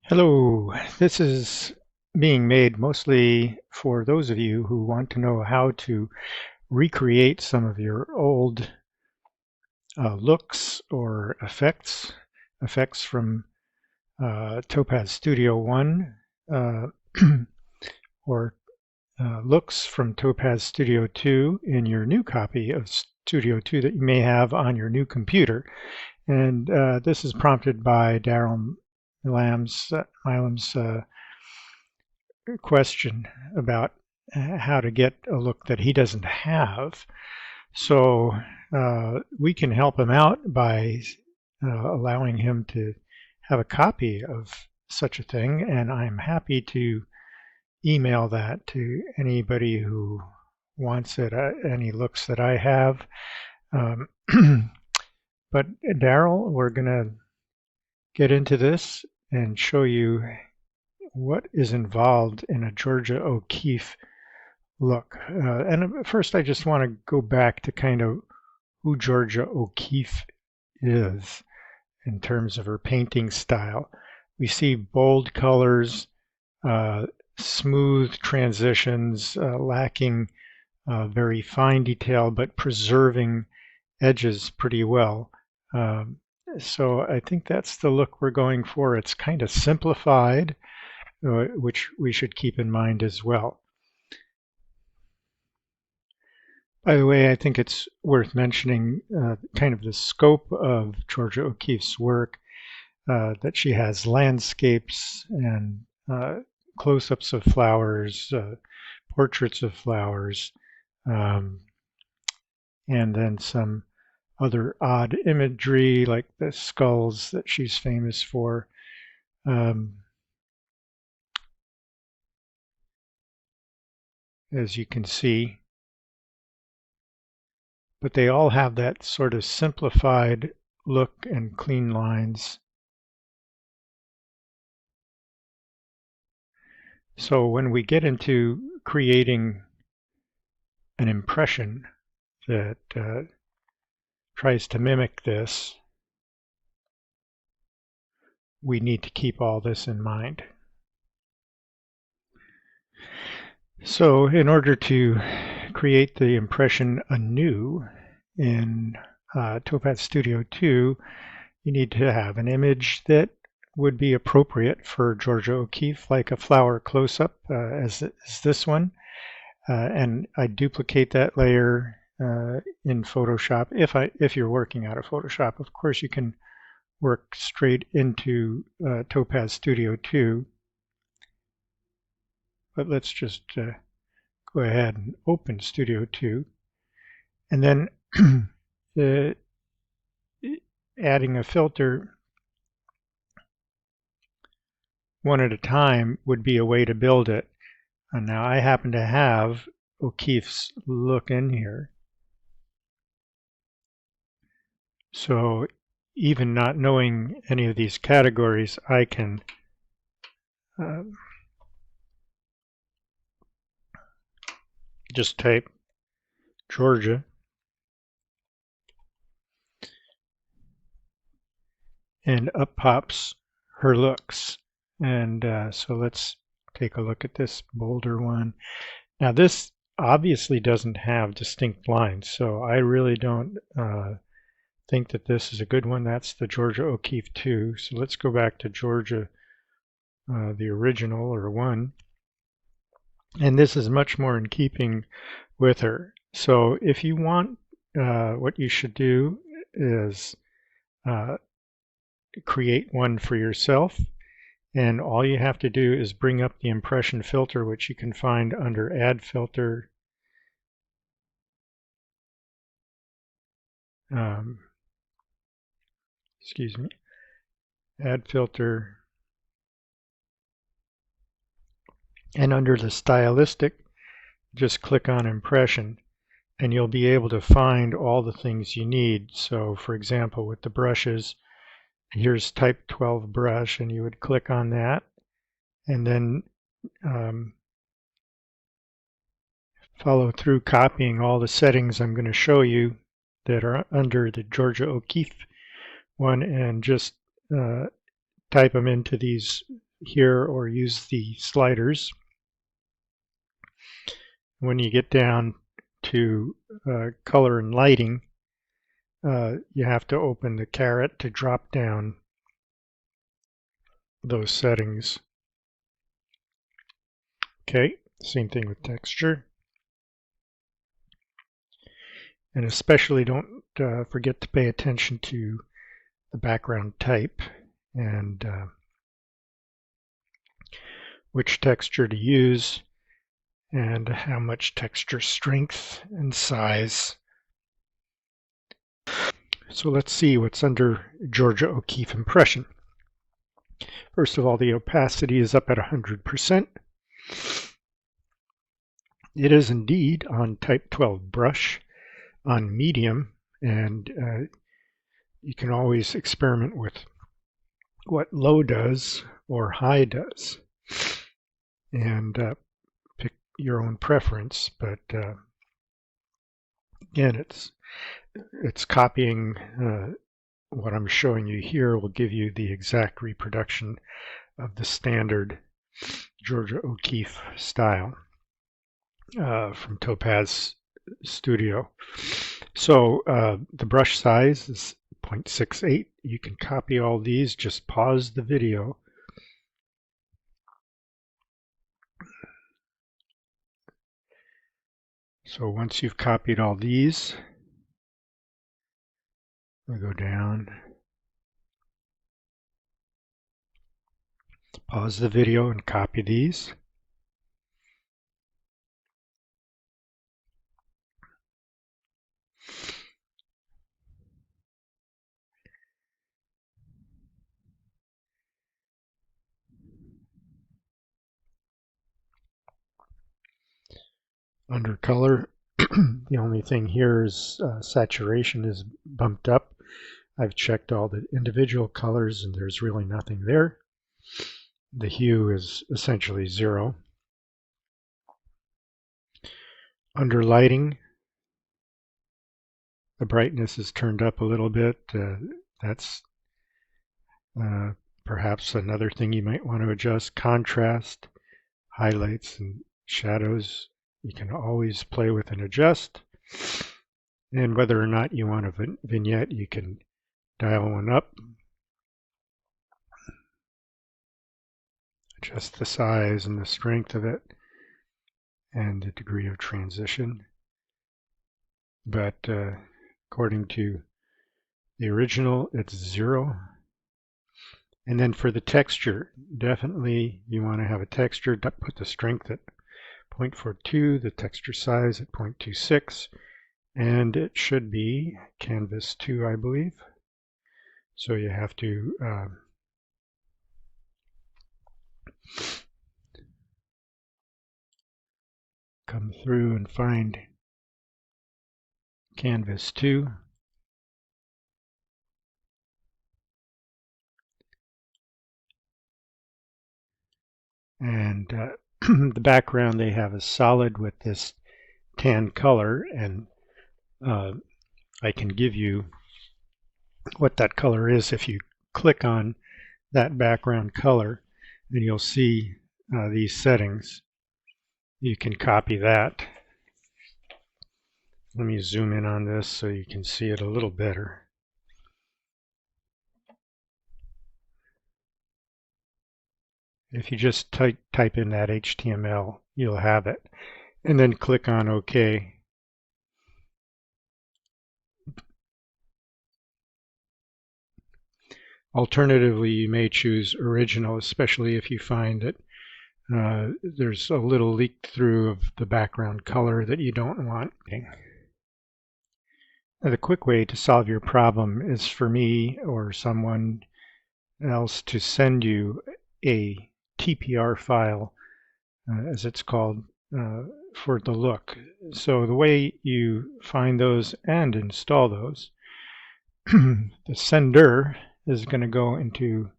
Hello, this is being made mostly for those of you who want to know how to recreate some of your old looks or effects from Topaz Studio 1 uh, or looks from Topaz Studio 2 in your new copy of Studio 2 that you may have on your new computer. And this is prompted by Daryl Milam's question about how to get a look that he doesn't have. So we can help him out by allowing him to have a copy of such a thing, and I'm happy to email that to anybody who wants it, any looks that I have. Um, but Daryl, we're going to get into this and show you what is involved in a Georgia O'Keeffe look. And first, I just want to go back to kind of who Georgia O'Keeffe is in terms of her painting style. We see bold colors, smooth transitions, lacking very fine detail, but preserving edges pretty well. So I think that's the look we're going for. It's kind of simplified, which we should keep in mind as well. By the way, I think it's worth mentioning kind of the scope of Georgia O'Keeffe's work, that she has landscapes and close-ups of flowers, portraits of flowers, and then some other odd imagery like the skulls that she's famous for. As you can see. But they all have that sort of simplified look and clean lines. So when we get into creating an impression that tries to mimic this, we need to keep all this in mind. So in order to create the impression anew in Topaz Studio 2, you need to have an image that would be appropriate for Georgia O'Keeffe, like a flower close-up, as this one. And I duplicate that layer in Photoshop. If you're working out of Photoshop, of course, you can work straight into Topaz Studio 2. But let's just go ahead and open Studio 2. And then adding a filter one at a time would be a way to build it. And now I happen to have O'Keeffe's look in here. So even not knowing any of these categories, I can just type Georgia and up pops her looks. And so let's take a look at this bolder one. Now this obviously doesn't have distinct lines, so I really don't think that this is a good one. That's the Georgia O'Keeffe 2. So let's go back to Georgia, the original, or 1. And this is much more in keeping with her. So if you want, what you should do is create one for yourself. And all you have to do is bring up the impression filter, which you can find under Add Filter. Excuse me. Add Filter. And under the stylistic, just click on Impression, and you'll be able to find all the things you need. So for example, with the brushes, here's type 12 brush, and you would click on that, and then follow through copying all the settings I'm going to show you that are under the Georgia O'Keeffe one, and just type them into these here or use the sliders. When you get down to color and lighting, you have to open the caret to drop down those settings. Okay, same thing with texture. And especially don't forget to pay attention to the background type and which texture to use and how much texture strength and size. So let's see what's under Georgia O'Keeffe impression. First of all, the opacity is up at 100%. It is indeed on type 12 brush on medium, and you can always experiment with what low does or high does and pick your own preference, but again, it's copying what I'm showing you here will give you the exact reproduction of the standard Georgia O'Keeffe style from Topaz Studio. So the brush size is 0.68. You can copy all these, just pause the video. So once you've copied all these, we go down, pause the video and copy these. Under color, the only thing here is saturation is bumped up. I've checked all the individual colors and there's really nothing there. The hue is essentially 0. Under lighting, the brightness is turned up a little bit. That's perhaps another thing you might want to adjust. Contrast, highlights, and shadows. You can always play with and adjust. And whether or not you want a vignette, you can dial one up, adjust the size and the strength of it, and the degree of transition. But according to the original, it's 0. And then for the texture, definitely you want to have a texture, put the strength at 0.42, the texture size at 0.26, and it should be canvas 2, I believe. So you have to come through and find canvas 2. And the background they have is solid with this tan color, and I can give you what that color is if you click on that background color, and you'll see these settings. You can copy that. Let me zoom in on this so you can see it a little better. If you just type in that HTML, you'll have it. And then click on OK. Alternatively, you may choose original, especially if you find that there's a little leak through of the background color that you don't want. Now, the quick way to solve your problem is for me or someone else to send you a TPR file, as it's called, for the look. So the way you find those and install those, the sender is going to go into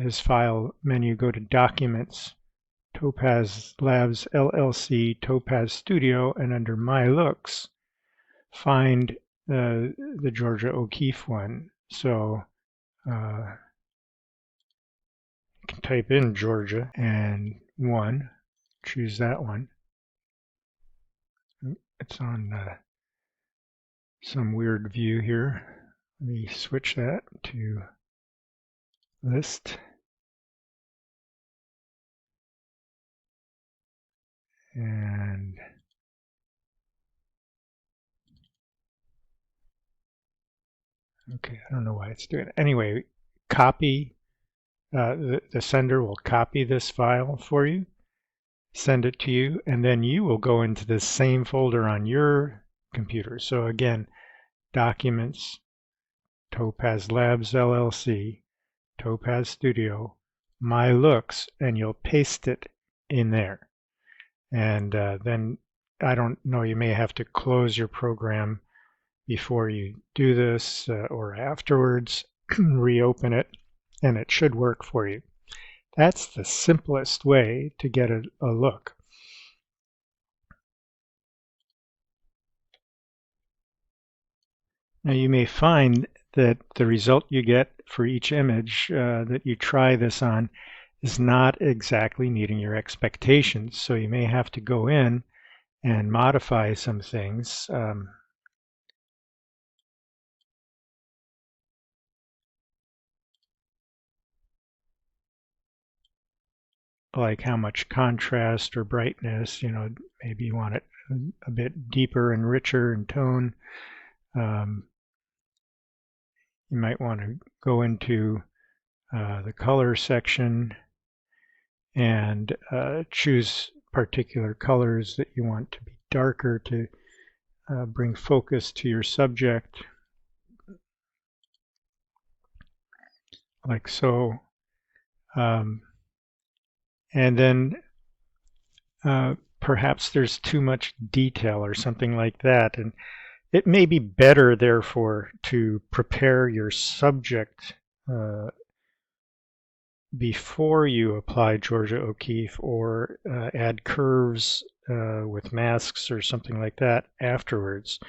his file menu, go to Documents, Topaz Labs LLC, Topaz Studio, and under My Looks, find the Georgia O'Keeffe one. So type in Georgia and 1, choose that one. It's on some weird view here. Let me switch that to list. And okay, I don't know why it's doing it. Anyway, copy, the sender will copy this file for you, send it to you, and then you will go into the same folder on your computer. So again, Documents, Topaz Labs LLC, Topaz Studio, My Looks, and you'll paste it in there. And then, I don't know, you may have to close your program before you do this or afterwards, reopen it, and it should work for you. That's the simplest way to get a look. Now you may find that the result you get for each image that you try this on is not exactly meeting your expectations. So you may have to go in and modify some things. Like how much contrast or brightness, maybe you want it a bit deeper and richer in tone. You might want to go into the color section and choose particular colors that you want to be darker to bring focus to your subject, like so. And then perhaps there's too much detail or something like that. And it may be better, therefore, to prepare your subject before you apply Georgia O'Keeffe or add curves with masks or something like that afterwards.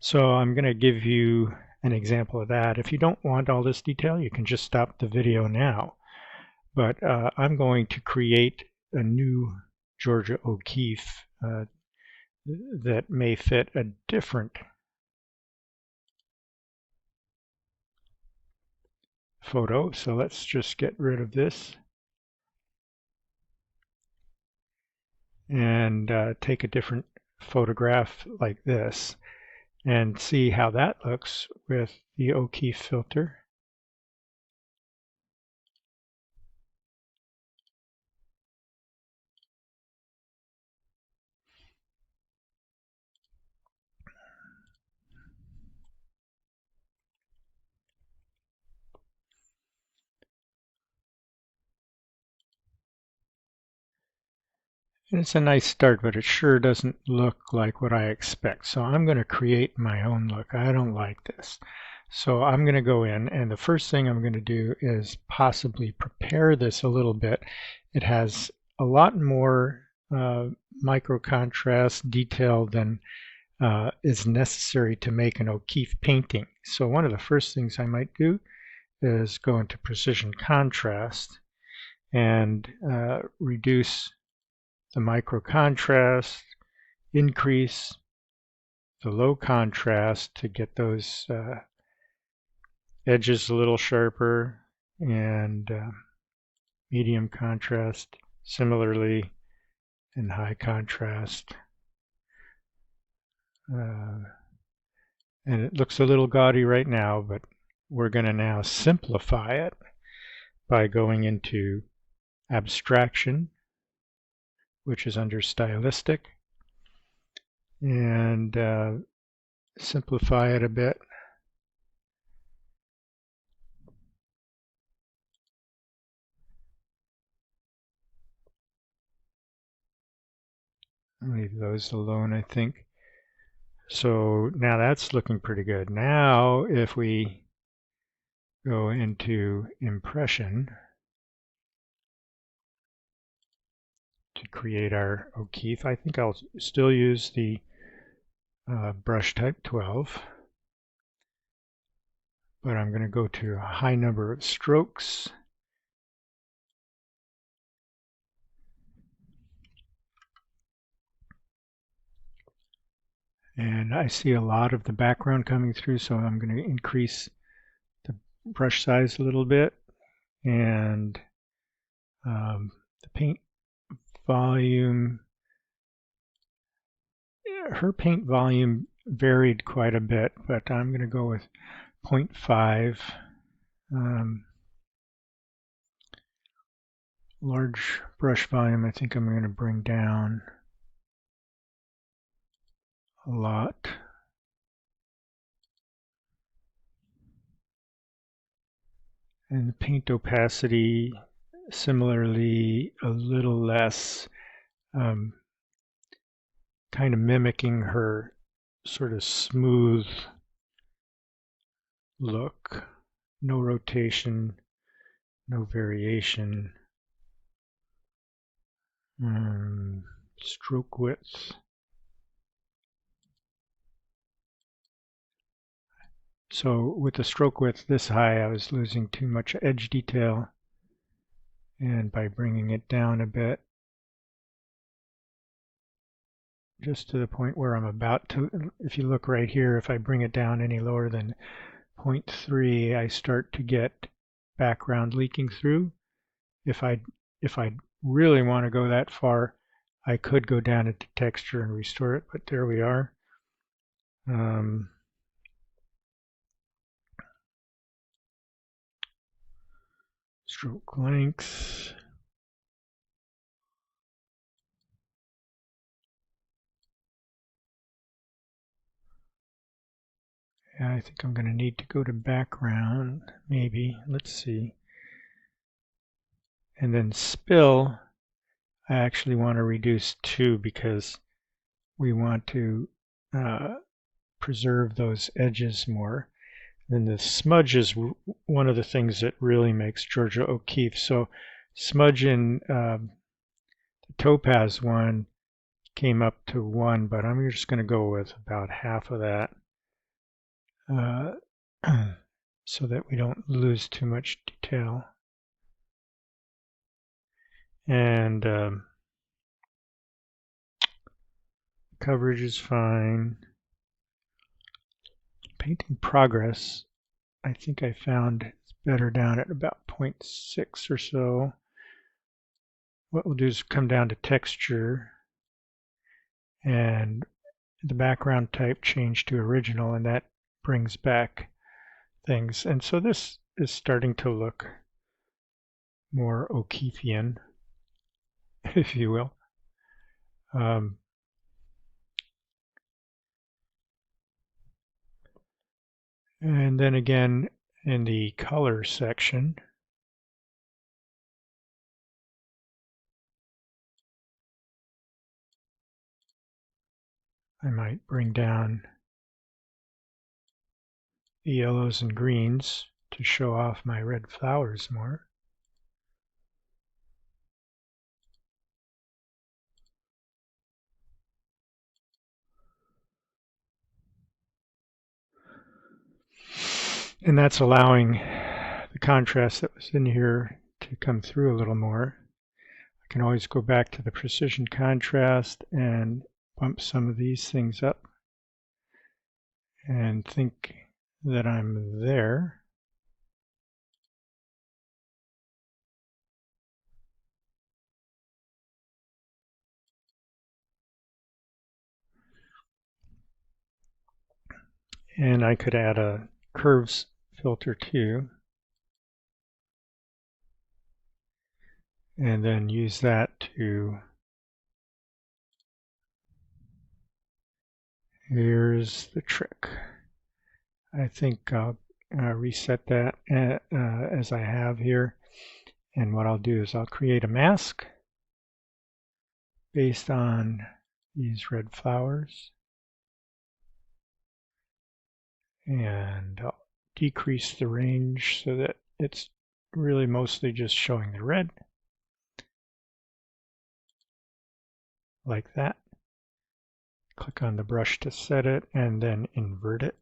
So I'm going to give you an example of that. If you don't want all this detail, you can just stop the video now. But I'm going to create a new Georgia O'Keeffe that may fit a different photo. So let's just get rid of this and take a different photograph like this and see how that looks with the O'Keeffe filter. It's a nice start, but it sure doesn't look like what I expect. So I'm going to create my own look. I don't like this. So I'm going to go in, and the first thing I'm going to do is possibly prepare this a little bit. It has a lot more micro contrast detail than is necessary to make an O'Keeffe painting. So one of the first things I might do is go into precision contrast and reduce the micro contrast, increase the low contrast to get those edges a little sharper, and medium contrast similarly, and high contrast. And it looks a little gaudy right now, but we're going to now simplify it by going into abstraction, which is under stylistic, and simplify it a bit. Leave those alone, I think. So now that's looking pretty good. Now if we go into impression to create our O'Keeffe, I think I'll still use the brush type 12, but I'm going to go to a high number of strokes And I see a lot of the background coming through, so I'm going to increase the brush size a little bit. And the paint volume, her paint volume varied quite a bit, but I'm going to go with 0.5. Large brush volume, I think I'm going to bring down a lot. And the paint opacity, similarly, a little less, kind of mimicking her sort of smooth look. No rotation, no variation. Stroke width. So with the stroke width this high, I was losing too much edge detail. And by bringing it down a bit, just to the point where I'm about to, if you look right here, if I bring it down any lower than 0.3, I start to get background leaking through. If I really want to go that far, I could go down into texture and restore it, but there we are. Stroke length. Yeah, I think I'm going to need to go to background, maybe. Let's see. And then spill, I actually want to reduce to because we want to preserve those edges more. And the smudge is one of the things that really makes Georgia O'Keeffe. So smudge in the Topaz one came up to 1, but I'm just going to go with about half of that so that we don't lose too much detail. And coverage is fine. Painting progress, I think I found it's better down at about 0.6 or so. What we'll do is come down to texture and the background type change to original, and that brings back things. And so this is starting to look more O'Keeffian, if you will. And then again, in the color section, I might bring down the yellows and greens to show off my red flowers more. And that's allowing the contrast that was in here to come through a little more. I can always go back to the precision contrast and bump some of these things up and think that I'm there. And I could add a curves filter too. And then use that to, here's the trick. I think I'll reset that as I have here. And what I'll do is I'll create a mask based on these red flowers. And I'll decrease the range so that it's really mostly just showing the red. Like that. Click on the brush to set it and then invert it.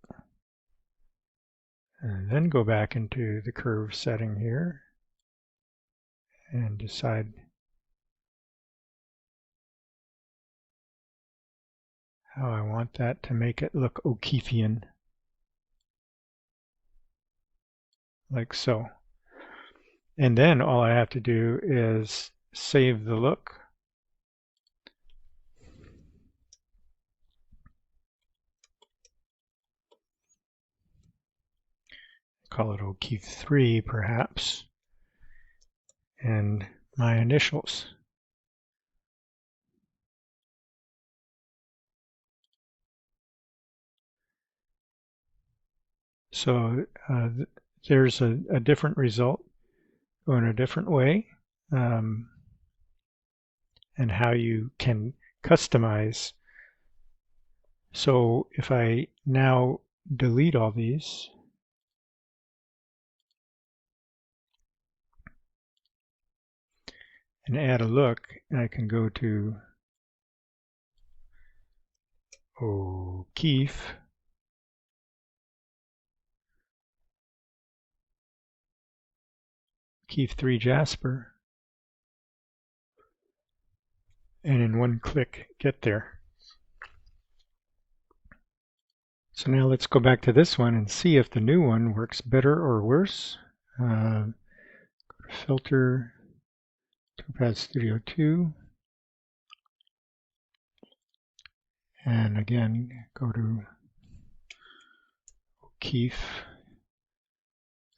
And then go back into the curve setting here and decide how I want that to make it look O'Keefean, like so. And then all I have to do is save the look. Call it O'Keefe 3 perhaps, and my initials. So there's a different result going a different way, and how you can customize. So if I now delete all these, and add a look, I can go to O'Keefe, O'Keefe 3 Jasper, and in one click get there. So now let's go back to this one and see if the new one works better or worse. Go to Filter, Topaz Studio 2, and again go to O'Keefe,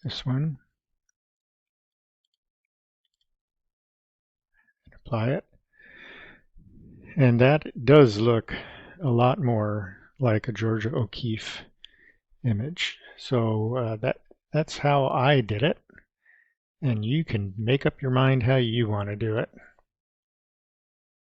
this one, and apply it. And that does look a lot more like a Georgia O'Keeffe image. So that's how I did it, and you can make up your mind how you want to do it.